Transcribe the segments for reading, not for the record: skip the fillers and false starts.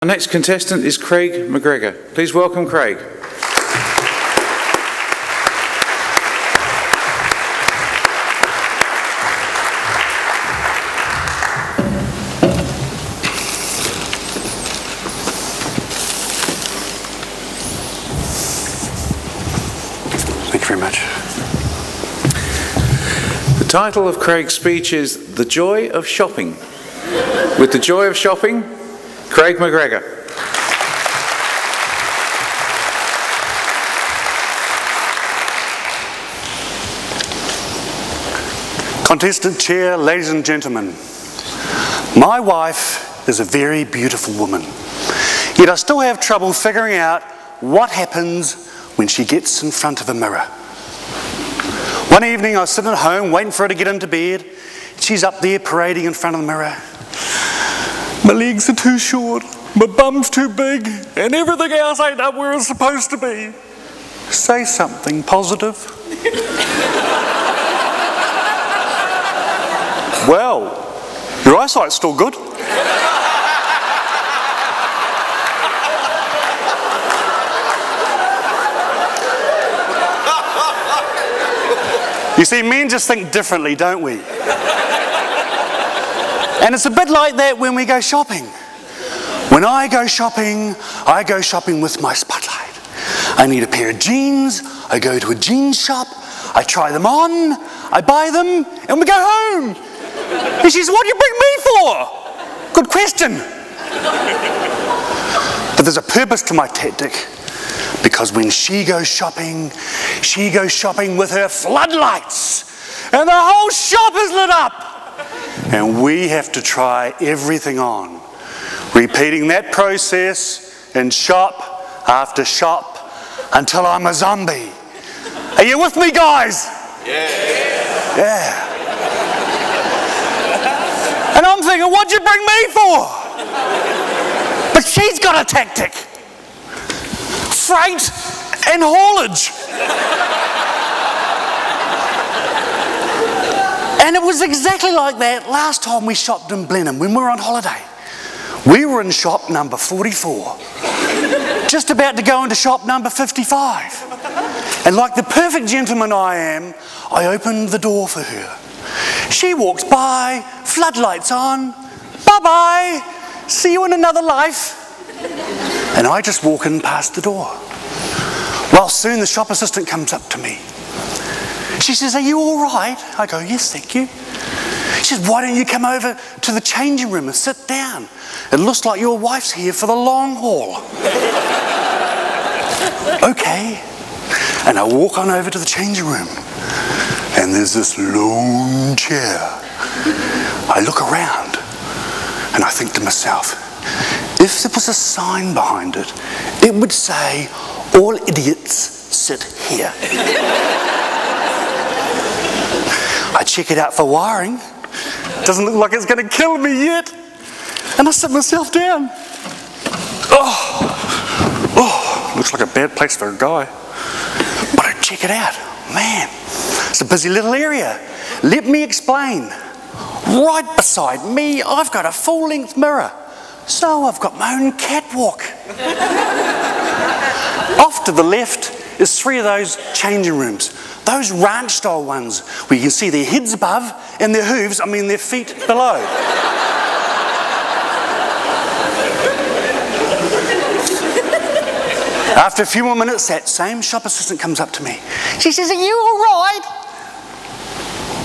Our next contestant is Craig McGregor. Please welcome Craig. Thank you very much. The title of Craig's speech is The Joy of Shopping. With the joy of shopping, Craig McGregor. Contestant chair, ladies and gentlemen, my wife is a very beautiful woman, yet I still have trouble figuring out what happens when she gets in front of a mirror. One evening I was sitting at home waiting for her to get into bed. She's up there parading in front of the mirror. My legs are too short, my bum's too big, and everything else ain't up where it's supposed to be. Say something positive. Well, your eyesight's still good. You see, men just think differently, don't we? And it's a bit like that when we go shopping. When I go shopping with my spotlight. I need a pair of jeans, I go to a jeans shop, I try them on, I buy them, and we go home. And she says, what do you bring me for? Good question. But there's a purpose to my tactic. Because when she goes shopping with her floodlights, and the whole shop is lit up. And we have to try everything on, repeating that process in shop after shop until I'm a zombie. Are you with me, guys? Yeah. And I'm thinking, what'd you bring me for? But she's got a tactic. Freight and haulage. And it was exactly like that last time we shopped in Blenheim when we were on holiday. We were in shop number 44, just about to go into shop number 55. And like the perfect gentleman I am, I opened the door for her. She walks by, floodlights on, bye-bye, see you in another life. And I just walk in past the door. Well, soon the shop assistant comes up to me. She says, are you all right? I go, yes, thank you. She says, why don't you come over to the changing room and sit down? It looks like your wife's here for the long haul. Okay. And I walk on over to the changing room. And there's this lone chair. I look around and I think to myself, if there was a sign behind it, it would say, all idiots sit here. I check it out for wiring. Doesn't look like it's going to kill me yet. And I sit myself down. Oh, looks like a bad place for a guy. But I check it out. Man, it's a busy little area. Let me explain. Right beside me, I've got a full-length mirror. So I've got my own catwalk. Off to the left is 3 of those changing rooms. Those ranch-style ones where you can see their heads above and their hooves, their feet below. After a few more minutes, that same shop assistant comes up to me. She says, are you all right?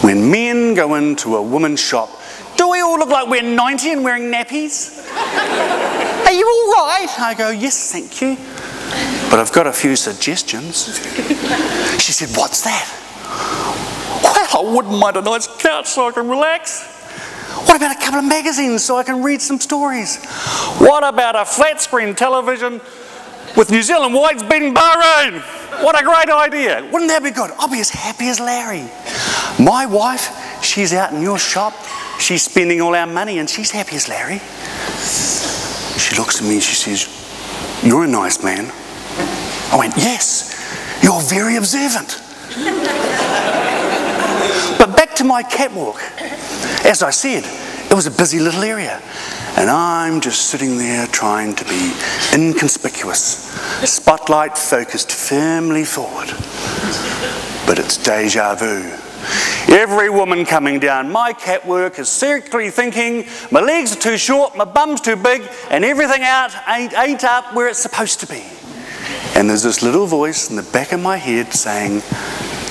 When men go into a woman's shop, do we all look like we're 90 and wearing nappies? Are you all right? I go, yes, thank you. But I've got a few suggestions. She said, what's that? Well, I wouldn't mind a nice couch so I can relax. What about a couple of magazines so I can read some stories? What about a flat screen television with New Zealand Whites beating Bahrain? What a great idea. Wouldn't that be good? I'll be as happy as Larry. My wife, she's out in your shop. She's spending all our money and she's happy as Larry. She looks at me and she says, you're a nice man. I went, yes, you're very observant. But back to my catwalk. As I said, it was a busy little area. and I'm just sitting there trying to be inconspicuous, spotlight focused firmly forward. But it's deja vu. Every woman coming down my catwalk is secretly thinking, my legs are too short, my bum's too big, and everything ain't up where it's supposed to be. And there's this little voice in the back of my head saying,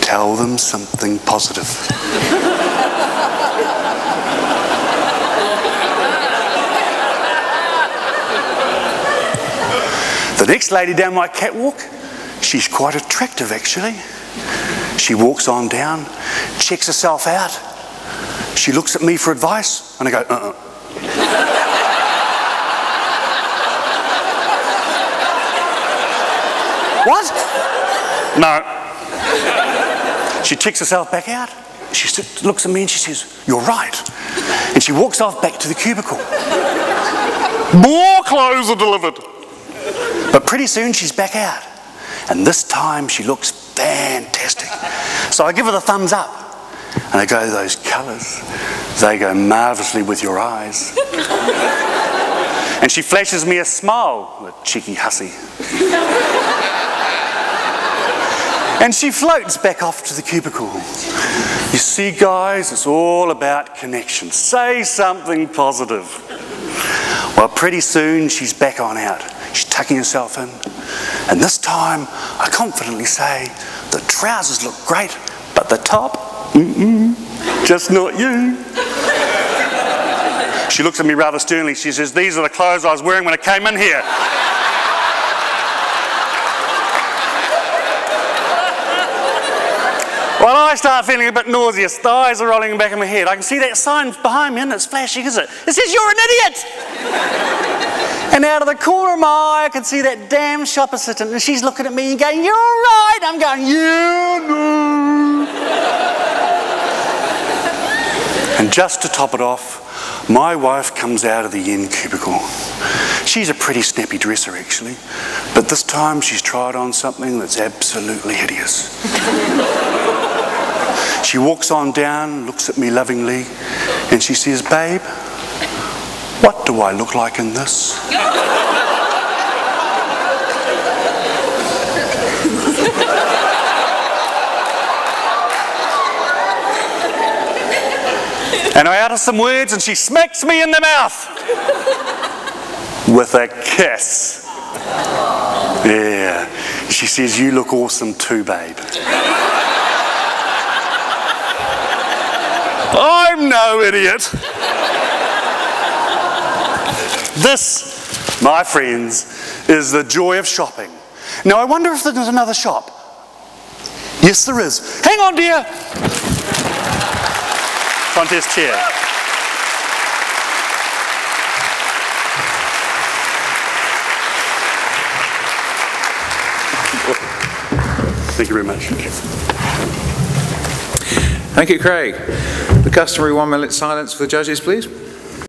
tell them something positive. The next lady down my catwalk, she's quite attractive actually. She walks on down, checks herself out. She looks at me for advice, and I go, What? No. She checks herself back out. She looks at me and she says, you're right. And she walks off back to the cubicle. More clothes are delivered. But pretty soon she's back out. And this time she looks fantastic. So I give her the thumbs up. And I go, those colours, they go marvellously with your eyes. And she flashes me a smile, the cheeky hussy. And she floats back off to the cubicle. You see, guys, it's all about connection. Say something positive. Well, pretty soon she's back on out. She's tucking herself in. And this time, I confidently say, the trousers look great, but the top, just not you. She looks at me rather sternly. She says, these are the clothes I was wearing when I came in here. Well, I start feeling a bit nauseous. The eyes are rolling back in my head. I can see that sign behind me and it's flashing, is it? It says, you're an idiot! And out of the corner of my eye, I can see that damn shop assistant, and she's looking at me and going, you're right. I'm going, yeah, no. And just to top it off, my wife comes out of the end cubicle. She's a pretty snappy dresser, actually. But this time, she's tried on something that's absolutely hideous. She walks on down, looks at me lovingly, and she says, babe, what do I look like in this? And I utter some words and she smacks me in the mouth with a kiss. Yeah. She says, you look awesome too, babe. I'm no idiot. This, my friends, is the joy of shopping. Now, I wonder if there's another shop. Yes, there is. Hang on, dear. Contest chair. Thank you very much. Thank you, Craig. The customary 1 minute silence for the judges, please.